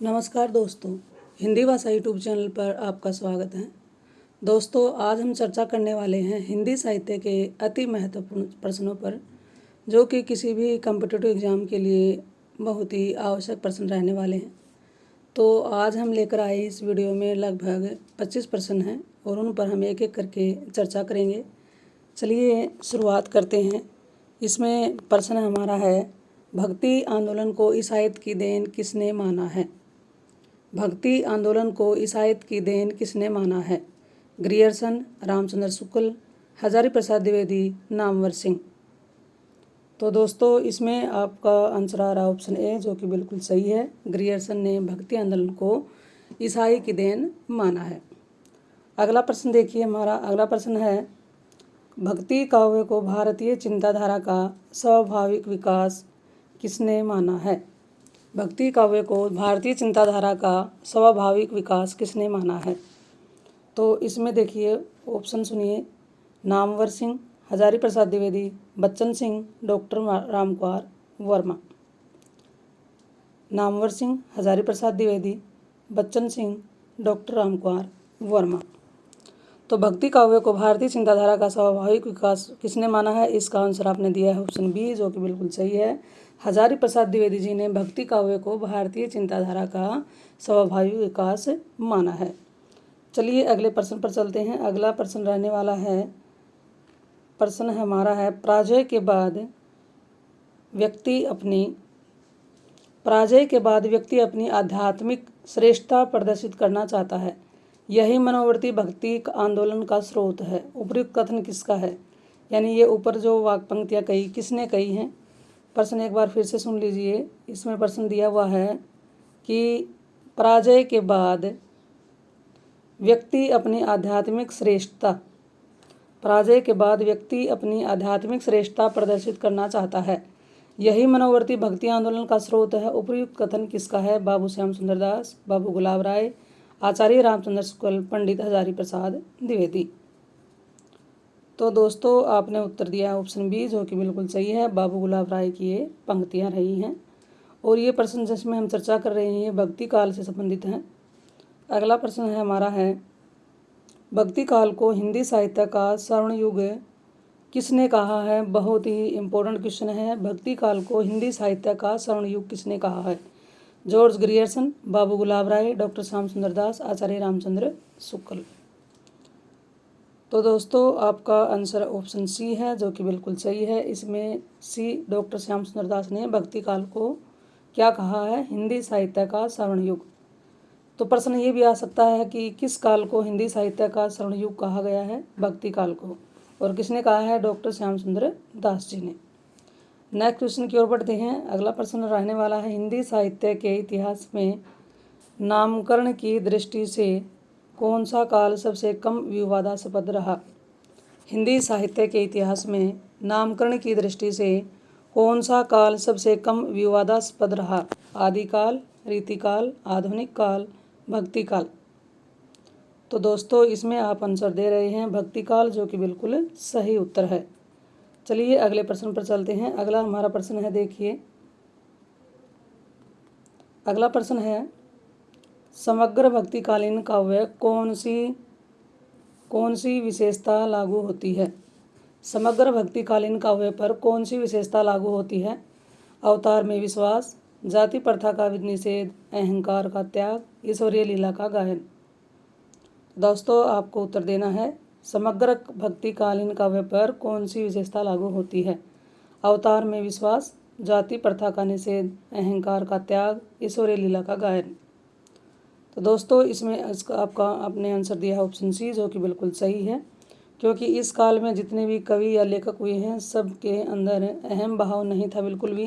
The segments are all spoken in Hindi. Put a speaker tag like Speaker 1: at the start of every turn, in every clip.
Speaker 1: नमस्कार दोस्तों, हिंदी भाषा यूट्यूब चैनल पर आपका स्वागत है। दोस्तों, आज हम चर्चा करने वाले हैं हिंदी साहित्य के अति महत्वपूर्ण प्रश्नों पर, जो कि किसी भी कॉम्पिटिटिव एग्ज़ाम के लिए बहुत ही आवश्यक प्रश्न रहने वाले हैं। तो आज हम लेकर आए इस वीडियो में लगभग 25 प्रश्न हैं और उन पर हम एक एक करके चर्चा करेंगे। चलिए शुरुआत करते हैं। इसमें प्रश्न हमारा है, भक्ति आंदोलन को ईसाईयत की देन किसने माना है? भक्ति आंदोलन को ईसाईयत की देन किसने माना है? ग्रियर्सन, रामचंद्र शुक्ल, हजारी प्रसाद द्विवेदी, नामवर सिंह। तो दोस्तों, इसमें आपका आंसर आ रहा ऑप्शन ए, जो कि बिल्कुल सही है। ग्रियर्सन ने भक्ति आंदोलन को ईसाई की देन माना है। अगला प्रश्न देखिए, हमारा अगला प्रश्न है, भक्ति काव्य को भारतीय चिंताधारा का स्वाभाविक विकास किसने माना है? भक्ति काव्य को भारतीय चिंताधारा का स्वाभाविक विकास किसने माना है? तो इसमें देखिए, ऑप्शन सुनिए, नामवर सिंह, हजारी प्रसाद द्विवेदी, बच्चन सिंह, डॉक्टर रामकुमार वर्मा। नामवर सिंह, हजारी प्रसाद द्विवेदी, बच्चन सिंह, डॉक्टर रामकुमार वर्मा। तो भक्ति काव्य को भारतीय चिंताधारा का स्वाभाविक विकास किसने माना है? इसका आंसर आपने दिया है ऑप्शन बी, जो कि बिल्कुल सही है। हजारी प्रसाद द्विवेदी जी ने भक्ति काव्य को भारतीय चिंताधारा का स्वाभाविक विकास माना है। चलिए अगले प्रश्न पर चलते हैं। अगला प्रश्न रहने वाला है, प्रश्न हमारा है, पराजय के बाद व्यक्ति अपनी आध्यात्मिक श्रेष्ठता प्रदर्शित करना चाहता है। यही मनोवृत्ति भक्ति आंदोलन का स्रोत है। उपयुक्त कथन किसका है? यानी ये ऊपर जो वाक्य पंक्तियाँ कही, किसने कही हैं? प्रश्न एक बार फिर से सुन लीजिए। इसमें प्रश्न दिया हुआ है कि पराजय के बाद व्यक्ति अपनी आध्यात्मिक श्रेष्ठता प्रदर्शित करना चाहता है। यही मनोवृत्ति भक्ति आंदोलन का स्रोत है। उपयुक्त कथन किसका है? बाबू श्याम सुंदर दास, बाबू गुलाब राय, आचार्य रामचंद्र शुक्ल, पंडित हजारी प्रसाद द्विवेदी। तो दोस्तों, आपने उत्तर दिया ऑप्शन बी, जो कि बिल्कुल सही है। बाबू गुलाब राय की ये पंक्तियाँ रही हैं। और ये प्रश्न जिसमें हम चर्चा कर रहे हैं, ये भक्ति काल से संबंधित हैं। अगला प्रश्न है हमारा है, भक्ति काल को हिंदी साहित्य का स्वर्ण युग किसने कहा है? बहुत ही इम्पोर्टेंट क्वेश्चन है। भक्ति काल को हिंदी साहित्य का स्वर्ण युग किसने कहा है? जॉर्ज ग्रियर्सन, बाबू गुलाब राय, डॉक्टर श्याम सुंदर दास, आचार्य रामचंद्र शुक्ल। तो दोस्तों, आपका आंसर ऑप्शन सी है, जो कि बिल्कुल सही है। इसमें सी, डॉक्टर श्याम सुंदर दास ने भक्ति काल को क्या कहा है? हिंदी साहित्य का स्वर्ण युग। तो प्रश्न ये भी आ सकता है कि किस काल को हिंदी साहित्य का स्वर्ण युग कहा गया है? भक्ति काल को। और किसने कहा है? डॉक्टर श्याम सुंदर दास जी ने। नेक्स्ट क्वेश्चन की ओर बढ़ते हैं। अगला प्रश्न रहने वाला है, हिंदी साहित्य के इतिहास में नामकरण की दृष्टि से कौन सा काल सबसे कम विवादास्पद रहा? हिंदी साहित्य के इतिहास में नामकरण की दृष्टि से कौन सा काल सबसे कम विवादास्पद रहा? आदिकाल, रीतिकाल, आधुनिक काल, भक्ति काल। तो दोस्तों, इसमें आप आंसर दे रहे हैं भक्ति काल, जो कि बिल्कुल सही उत्तर है। चलिए अगले प्रश्न पर चलते हैं। अगला हमारा प्रश्न है, देखिए अगला प्रश्न है, समग्र भक्तिकालीन काव्य कौन सी विशेषता लागू होती है? समग्र भक्तिकालीन काव्य पर कौन सी विशेषता लागू होती है? अवतार में विश्वास, जाति प्रथा का निषेध, अहंकार का त्याग, ईश्वरीय लीला का गायन। दोस्तों, आपको उत्तर देना है, समग्र भक्तिकालीन काव्य पर कौन सी विशेषता लागू होती है? अवतार में विश्वास, जाति प्रथा का निषेध, अहंकार का त्याग, ईश्वरीय लीला का गायन। तो दोस्तों, इसमें इसका आपने आंसर दिया है ऑप्शन सी, जो कि बिल्कुल सही है। क्योंकि इस काल में जितने भी कवि या लेखक हुए हैं, सबके अंदर अहम भाव नहीं था बिल्कुल भी,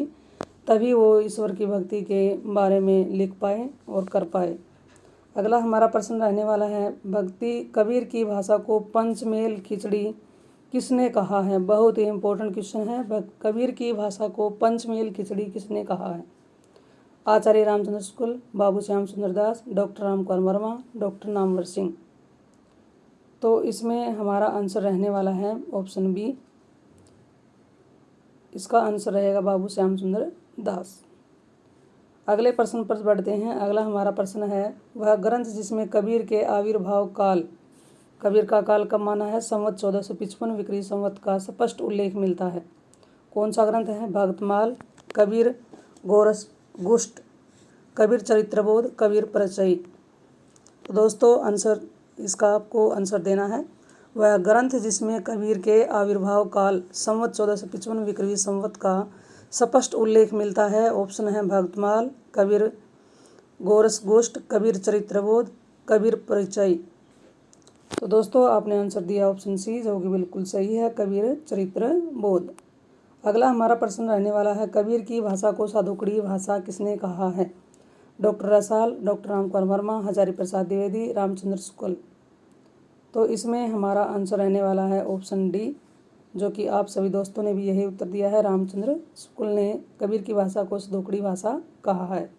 Speaker 1: तभी वो ईश्वर की भक्ति के बारे में लिख पाए और कर पाए। अगला हमारा प्रश्न रहने वाला है, भक्ति कबीर की भाषा को पंचमेल खिचड़ी किसने कहा है? बहुत ही इम्पोर्टेंट क्वेश्चन है। कबीर की भाषा को पंचमेल खिचड़ी किसने कहा है? आचार्य रामचंद्र शुक्ल, बाबू श्याम सुंदर दास, डॉक्टर रामकुमार वर्मा, डॉक्टर नामवर सिंह। तो इसमें हमारा आंसर रहने वाला है ऑप्शन बी, इसका आंसर रहेगा बाबू श्याम सुंदर दास। अगले प्रश्न पर बढ़ते हैं। अगला हमारा प्रश्न है, वह ग्रंथ जिसमें कबीर के आविर्भाव काल, कबीर का काल कब माना है, संवत 1455 विक्रमी संवत का स्पष्ट उल्लेख मिलता है। कौन सा ग्रंथ है, भक्तमाल, कबीर गोरस गुष्ट, कबीर चरित्रबोध, कबीर परिचय। तो दोस्तों आंसर इसका आपको आंसर देना है, वह ग्रंथ जिसमें कबीर के आविर्भाव काल संवत 1455 विक्रमी संवत का स्पष्ट उल्लेख मिलता है। ऑप्शन है भक्तमाल, कबीर गोरस गोष्ट, कबीर चरित्रबोध, कबीर परिचय। तो दोस्तों आपने आंसर दिया ऑप्शन सी, जो कि बिल्कुल सही है, कबीर चरित्रबोध। अगला हमारा प्रश्न रहने वाला है, कबीर की भाषा को साधुकड़ी भाषा किसने कहा है। डॉक्टर रसाल, डॉक्टर रामकुमार वर्मा, हजारी प्रसाद द्विवेदी, रामचंद्र शुक्ल। तो इसमें हमारा आंसर रहने वाला है ऑप्शन डी, जो कि आप सभी दोस्तों ने भी यही उत्तर दिया है। रामचंद्र शुक्ल ने कबीर की भाषा को साधुकड़ी भाषा कहा है।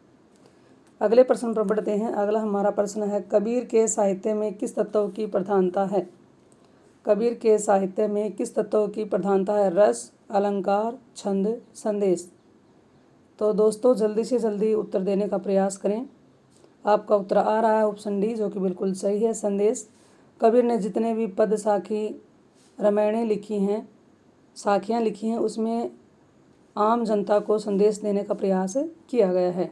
Speaker 1: अगले प्रश्न पर बढ़ते हैं। अगला हमारा प्रश्न है, कबीर के साहित्य में किस तत्व की प्रधानता है। कबीर के साहित्य में किस तत्व की प्रधानता है, रस, अलंकार, छंद, संदेश। तो दोस्तों जल्दी से जल्दी उत्तर देने का प्रयास करें। आपका उत्तर आ रहा है ऑप्शन डी, जो कि बिल्कुल सही है, संदेश। कबीर ने जितने भी पद साखी रामायणें लिखी हैं, साखियाँ लिखी हैं, उसमें आम जनता को संदेश देने का प्रयास किया गया है।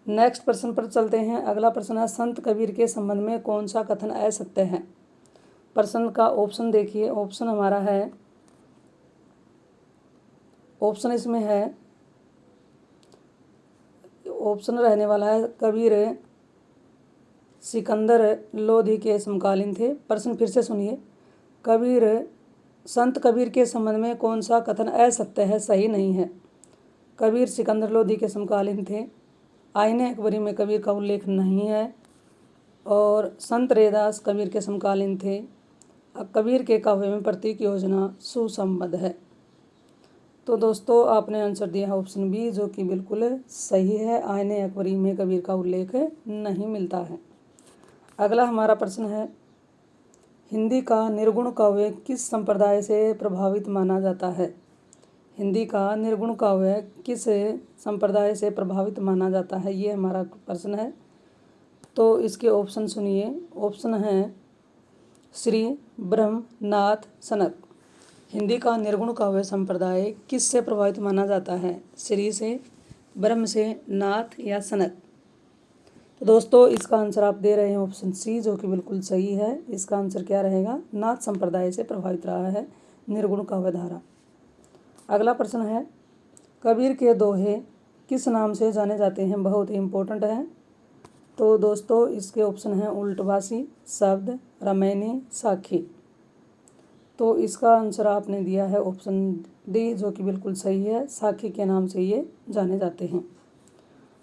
Speaker 1: नेक्स्ट प्रश्न पर चलते हैं। अगला प्रश्न है, संत कबीर के संबंध में कौन सा कथन असत्य है। प्रश्न का ऑप्शन देखिए। ऑप्शन हमारा है, ऑप्शन इसमें है, ऑप्शन रहने वाला है, कबीर सिकंदर लोधी के समकालीन थे। प्रश्न फिर से सुनिए, संत कबीर के संबंध में कौन सा कथन असत्य है, सही नहीं है। कबीर सिकंदर लोधी के समकालीन थे, आईने अकबरी में कबीर का उल्लेख नहीं है, और संत रैदास कबीर के समकालीन थे। कबीर के काव्य में प्रतीक योजना सुसंबद्ध है। तो दोस्तों आपने आंसर दिया ऑप्शन बी, जो कि बिल्कुल सही है, आईने अकबरी में कबीर का उल्लेख नहीं मिलता है। अगला हमारा प्रश्न है, हिंदी का निर्गुण काव्य किस संप्रदाय से प्रभावित माना जाता है। हिंदी का निर्गुण काव्य किस संप्रदाय से प्रभावित माना जाता है, ये हमारा प्रश्न है। तो इसके ऑप्शन सुनिए। ऑप्शन हैं श्री, ब्रह्म, नाथ, सनक। हिंदी का निर्गुण काव्य संप्रदाय किस से प्रभावित माना जाता है, श्री से, ब्रह्म से, नाथ या सनक। तो दोस्तों इसका आंसर आप दे रहे हैं ऑप्शन सी, जो कि बिल्कुल सही है। इसका आंसर क्या रहेगा, नाथ संप्रदाय से प्रभावित रहा है निर्गुण काव्य धारा। अगला प्रश्न है, कबीर के दोहे किस नाम से जाने जाते हैं, बहुत ही इम्पोर्टेंट है। तो दोस्तों इसके ऑप्शन हैं उल्टवासी, शब्द, रामायणी, साखी। तो इसका आंसर आपने दिया है ऑप्शन डी, जो कि बिल्कुल सही है, साखी के नाम से ये जाने जाते हैं।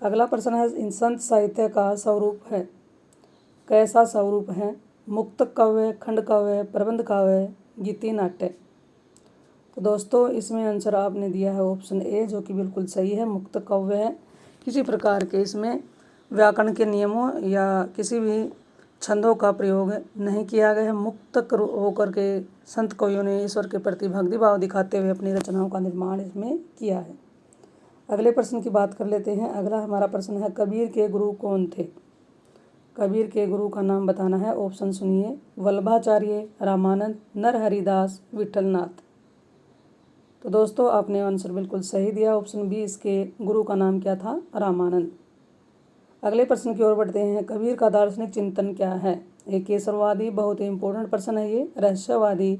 Speaker 1: अगला प्रश्न है, इन संत साहित्य का स्वरूप है, कैसा स्वरूप है, मुक्त काव्य, खंड काव्य, प्रबंध काव्य, गीति नाट्य। तो दोस्तों इसमें आंसर आपने दिया है ऑप्शन ए, जो कि बिल्कुल सही है, मुक्त काव्य है। किसी प्रकार के इसमें व्याकरण के नियमों या किसी भी छंदों का प्रयोग नहीं किया गया है। मुक्त होकर के संत कवियों ने ईश्वर के प्रति भक्ति भाव दिखाते हुए अपनी रचनाओं का निर्माण इसमें किया है। अगले प्रश्न की बात कर लेते हैं। अगला हमारा प्रश्न है, कबीर के गुरु कौन थे। कबीर के गुरु का नाम बताना है। ऑप्शन सुनिए, वल्लभाचार्य, रामानंद, नरहरिदास, विठलनाथ। तो दोस्तों आपने आंसर बिल्कुल सही दिया, ऑप्शन बी, इसके गुरु का नाम क्या था, रामानंद। अगले प्रश्न की ओर बढ़ते हैं। कबीर का दार्शनिक चिंतन क्या है। एक केसरवादी, बहुत ही इंपॉर्टेंट प्रश्न है ये, रहस्यवादी,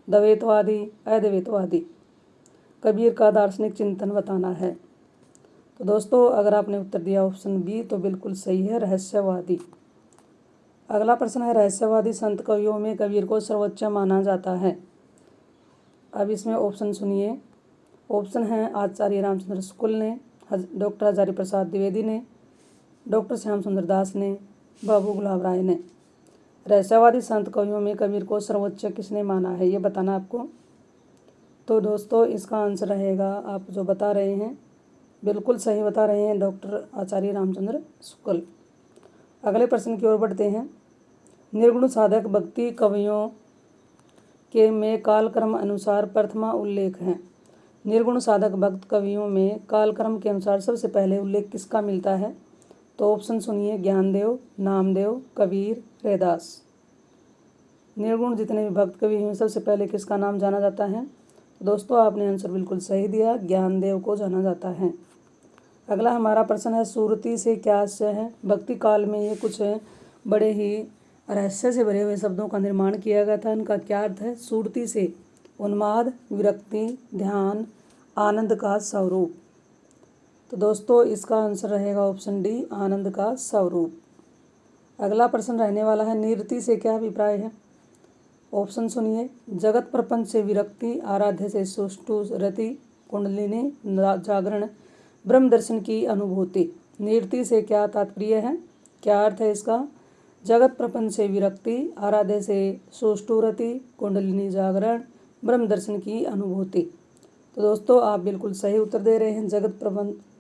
Speaker 1: द्वैतवादी, अद्वैतवादी। कबीर का दार्शनिक चिंतन बताना है। तो दोस्तों अगर आपने उत्तर दिया ऑप्शन बी तो बिल्कुल सही है, रहस्यवादी। अगला प्रश्न है, रहस्यवादी संत कवियों में कबीर को सर्वोच्च माना जाता है। अब इसमें ऑप्शन सुनिए। ऑप्शन हैं आचार्य रामचंद्र शुक्ल ने, डॉक्टर हजारी प्रसाद द्विवेदी ने, डॉक्टर श्याम सुंदर दास ने, बाबू गुलाब राय ने। रहस्यवादी संत कवियों में कबीर को सर्वोच्च किसने माना है, ये बताना आपको। तो दोस्तों इसका आंसर रहेगा, आप जो बता रहे हैं बिल्कुल सही बता रहे हैं, डॉक्टर आचार्य रामचंद्र शुक्ल। अगले प्रश्न की ओर बढ़ते हैं। निर्गुण साधक भक्ति कवियों के में कालक्रम अनुसार प्रथमा उल्लेख है। निर्गुण साधक भक्त कवियों में कालक्रम के अनुसार सबसे पहले उल्लेख किसका मिलता है? तो ऑप्शन सुनिए, ज्ञानदेव, नामदेव, कबीर, रैदास। निर्गुण जितने भी भक्त कवि हैं सबसे पहले किसका नाम जाना जाता है? दोस्तों आपने आंसर बिल्कुल सही दिया, ज्ञानदेव को जाना जाता है। अगला हमारा प्रश्न है, सुरति से क्या आशय है? भक्ति काल में ये कुछ बड़े ही रहस्य से भरे हुए शब्दों का निर्माण किया गया था। इनका क्या अर्थ है? सुरति से उन्माद, विरक्ति, ध्यान, आनंद का स्वरूप। तो दोस्तों इसका आंसर रहेगा ऑप्शन डी, आनंद का स्वरूप। अगला प्रश्न रहने वाला है, निरति से क्या अभिप्राय है? ऑप्शन सुनिए, जगत प्रपंच से विरक्ति, आराध्य से सुष्ठु रति, कुंडलिनी जागरण, ब्रह्म दर्शन की अनुभूति। निरति से क्या तात्पर्य है? क्या अर्थ है इसका? जगत प्रपंच से विरक्ति, आराध्य से सुष्ठु रति, कुंडलिनी जागरण, ब्रह्म दर्शन की अनुभूति। तो दोस्तों आप बिल्कुल सही उत्तर दे रहे हैं। जगत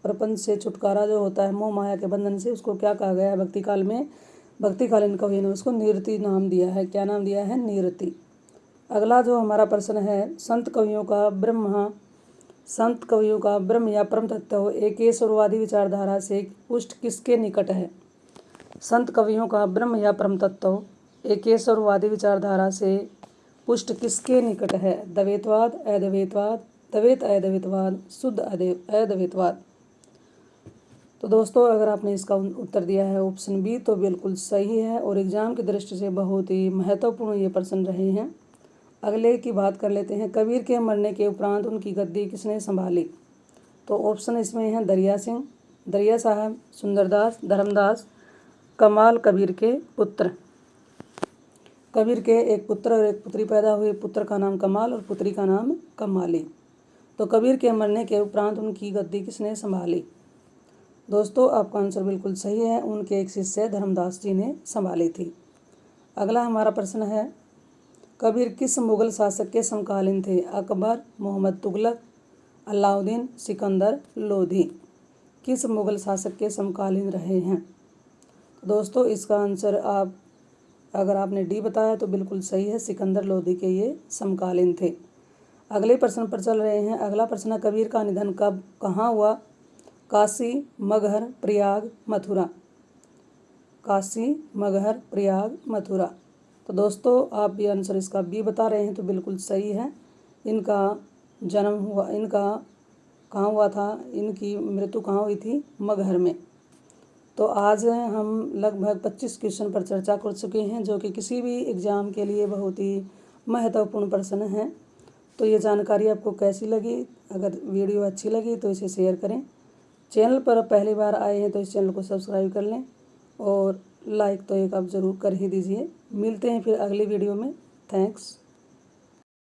Speaker 1: प्रपंच से छुटकारा जो होता है मोह माया के बंधन से, उसको क्या कहा गया है? भक्ति काल में, भक्तिकालीन कवियों ने उसको निरति नाम दिया है। क्या नाम दिया है? निरति। अगला जो हमारा प्रश्न है, संत कवियों का ब्रह्म या परम तत्व एकेश्वरवादी विचारधारा से पुष्ट किसके निकट है? संत कवियों का ब्रह्म या परम तत्व एकेश्वरवादी विचारधारा से पुष्ट किसके निकट है? द्वैतवाद, अद्वैतवाद, द्वैत अद्वैतवाद, शुद्ध अद्वैतवाद। तो दोस्तों अगर आपने इसका उत्तर दिया है ऑप्शन बी तो बिल्कुल सही है और एग्जाम की दृष्टि से बहुत ही महत्वपूर्ण ये प्रश्न रहे हैं। अगले की बात कर लेते हैं, कबीर के मरने के उपरांत उनकी गद्दी किसने संभाली? तो ऑप्शन इसमें हैं दरिया सिंह, दरिया साहब, सुंदरदास, धर्मदास, कमाल कबीर के पुत्र। कबीर के एक पुत्र और एक पुत्री पैदा हुई, पुत्र का नाम कमाल और पुत्री का नाम कमाली। तो कबीर के मरने के उपरांत उनकी गद्दी किसने संभाली? दोस्तों आपका आंसर बिल्कुल सही है, उनके एक शिष्य धर्मदास जी ने संभाली थी। अगला हमारा प्रश्न है, कबीर किस मुगल शासक के समकालीन थे? अकबर, मोहम्मद तुगलक, अलाउद्दीन, सिकंदर लोधी। किस मुगल शासक के समकालीन रहे हैं? दोस्तों इसका आंसर अगर आपने डी बताया तो बिल्कुल सही है, सिकंदर लोधी के ये समकालीन थे। अगले प्रश्न पर चल रहे हैं। अगला प्रश्न, कबीर का निधन कब कहाँ हुआ? काशी, मगहर, प्रयाग, मथुरा। काशी, मगहर, प्रयाग, मथुरा। तो दोस्तों आप ये आंसर इसका बी बता रहे हैं तो बिल्कुल सही है। इनका कहाँ हुआ था? इनकी मृत्यु कहाँ हुई थी? मगहर में। तो आज हम लगभग 25 क्वेश्चन पर चर्चा कर चुके हैं जो कि किसी भी एग्ज़ाम के लिए बहुत ही महत्वपूर्ण प्रश्न हैं। तो ये जानकारी आपको कैसी लगी? अगर वीडियो अच्छी लगी तो इसे शेयर करें। चैनल पर पहली बार आए हैं तो इस चैनल को सब्सक्राइब कर लें और लाइक तो एक आप ज़रूर कर ही दीजिए। मिलते हैं फिर अगली वीडियो में। थैंक्स।